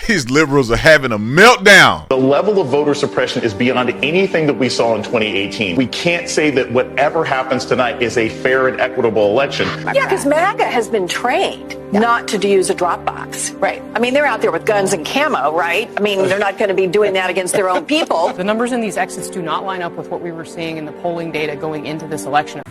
These liberals are having a meltdown. The level of voter suppression is beyond anything that we saw in 2018. We can't say that whatever happens tonight is a fair and equitable election. Yeah, because MAGA has been trained not to use a drop box. Right. I mean, they're out there with guns and camo, right? I mean, they're not going to be doing that against their own people. The numbers in these exits do not line up with what we were seeing in the polling data going into this election.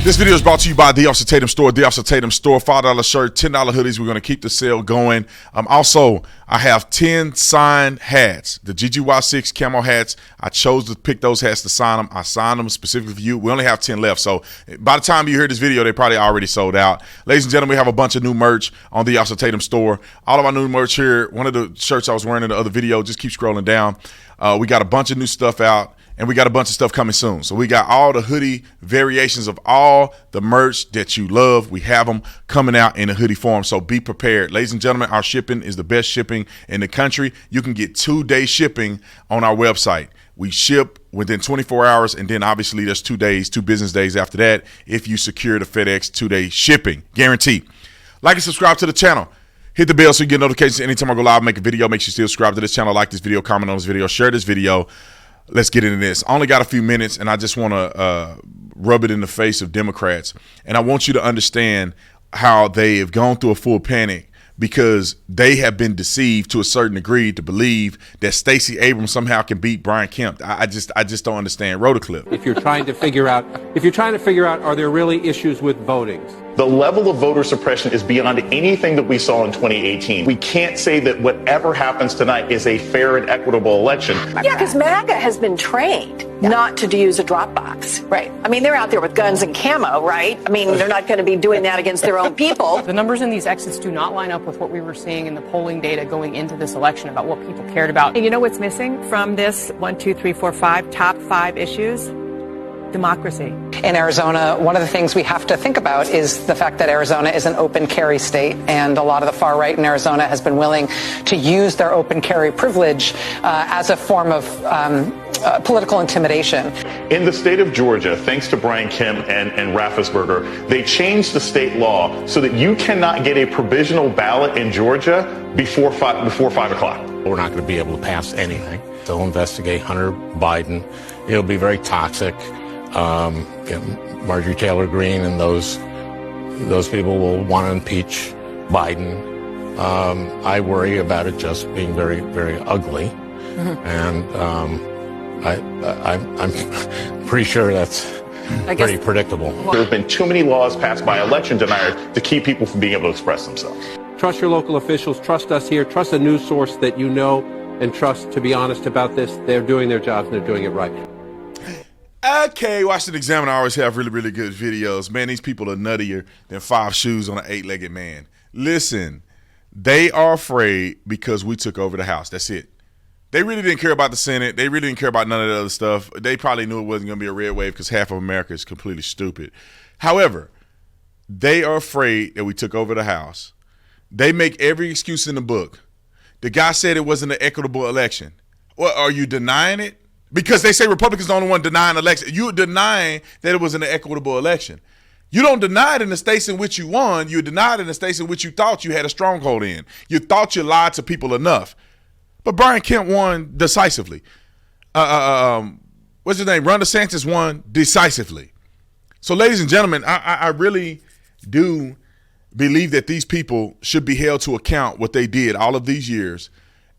This video is brought to you by The Officer Tatum Store. The Officer Tatum Store, $5 shirt, $10 hoodies. We're going to keep the sale going. Also, I have 10 signed hats, the GGY6 camo hats. I chose to pick those hats to sign them. I signed them specifically for you. We only have 10 left, so by the time you hear this video, they probably already sold out. Ladies and gentlemen, we have a bunch of new merch on The Officer Tatum Store. All of our new merch here. One of the shirts I was wearing in the other video, just keep scrolling down. We got a bunch of new stuff out. And we got a bunch of stuff coming soon. So we got all the hoodie variations of all the merch that you love. We have them coming out in a hoodie form. So be prepared. Ladies and gentlemen, our shipping is the best shipping in the country. You can get 2-day shipping on our website. We ship within 24 hours. And then obviously there's 2 business days after that if you secure the FedEx 2-day shipping. Guaranteed. Like and subscribe to the channel. Hit the bell so you get notifications anytime I go live, make a video. Make sure you still subscribe to this channel. Like this video, comment on this video, share this video. Let's get into this. I only got a few minutes, and I just want to rub it in the face of Democrats. And I want you to understand how they have gone through a full panic because they have been deceived to a certain degree to believe that Stacey Abrams somehow can beat Brian Kemp. I just don't understand. Roll the clip. If you're trying to figure out, are there really issues with voting? The level of voter suppression is beyond anything that we saw in 2018. We can't say that whatever happens tonight is a fair and equitable election. Yeah, because MAGA has been trained not to use a drop box. Right. I mean, they're out there with guns and camo, right? I mean, they're not going to be doing that against their own people. The numbers in these exits do not line up with what we were seeing in the polling data going into this election about what people cared about. And you know what's missing from this top 5 issues? Democracy. In Arizona, one of the things we have to think about is the fact that Arizona is an open carry state, and a lot of the far right in Arizona has been willing to use their open carry privilege as a form of political intimidation. In the state of Georgia, thanks to Brian Kemp and Raffensperger, they changed the state law so that you cannot get a provisional ballot in Georgia before 5 o'clock. We're not going to be able to pass anything. They'll investigate Hunter Biden. It'll be very toxic. Marjorie Taylor Greene and those people will want to impeach Biden. I worry about it just being very, very ugly. And I'm pretty sure that's pretty predictable. There have been too many laws passed by election deniers to keep people from being able to express themselves. Trust your local officials. Trust us here. Trust a news source that you know and trust to be honest about this. They're doing their jobs and they're doing it right. Okay, Washington Examiner always have really, really good videos. Man, these people are nuttier than 5 shoes on an 8-legged man. Listen, they are afraid because we took over the House. That's it. They really didn't care about the Senate. They really didn't care about none of the other stuff. They probably knew it wasn't going to be a red wave because half of America is completely stupid. However, they are afraid that we took over the House. They make every excuse in the book. The guy said it wasn't an equitable election. Well, are you denying it? Because they say Republicans are the only one denying election. You're denying that it was an equitable election. You don't deny it in the states in which you won. You deny it in the states in which you thought you had a stronghold in. You thought you lied to people enough. But Brian Kemp won decisively. What's his name? Ron DeSantis won decisively. So, ladies and gentlemen, I really do believe that these people should be held to account what they did all of these years.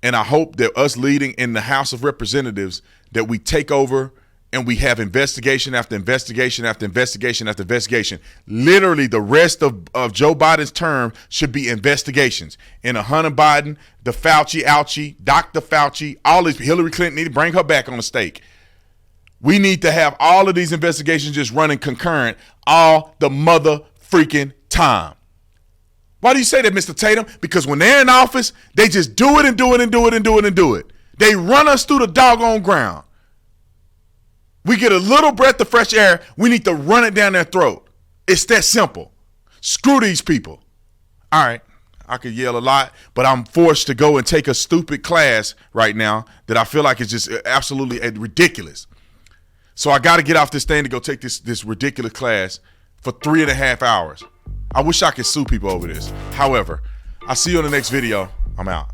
And I hope that us leading in the House of Representatives, that we take over and we have investigation after investigation after investigation after investigation. Literally, the rest of Joe Biden's term should be investigations. And Hunter Biden, the Ouchie, Dr. Fauci, all these, Hillary Clinton need to bring her back on the stake. We need to have all of these investigations just running concurrent all the mother freaking time. Why do you say that, Mr. Tatum? Because when they're in office, they just do it and do it and do it and do it and do it. They run us through the doggone ground. We get a little breath of fresh air, we need to run it down their throat. It's that simple. Screw these people. All right, I could yell a lot, but I'm forced to go and take a stupid class right now that I feel like is just absolutely ridiculous. So I got to get off this thing to go take this ridiculous class for 3.5 hours. I wish I could sue people over this. However, I'll see you on the next video. I'm out.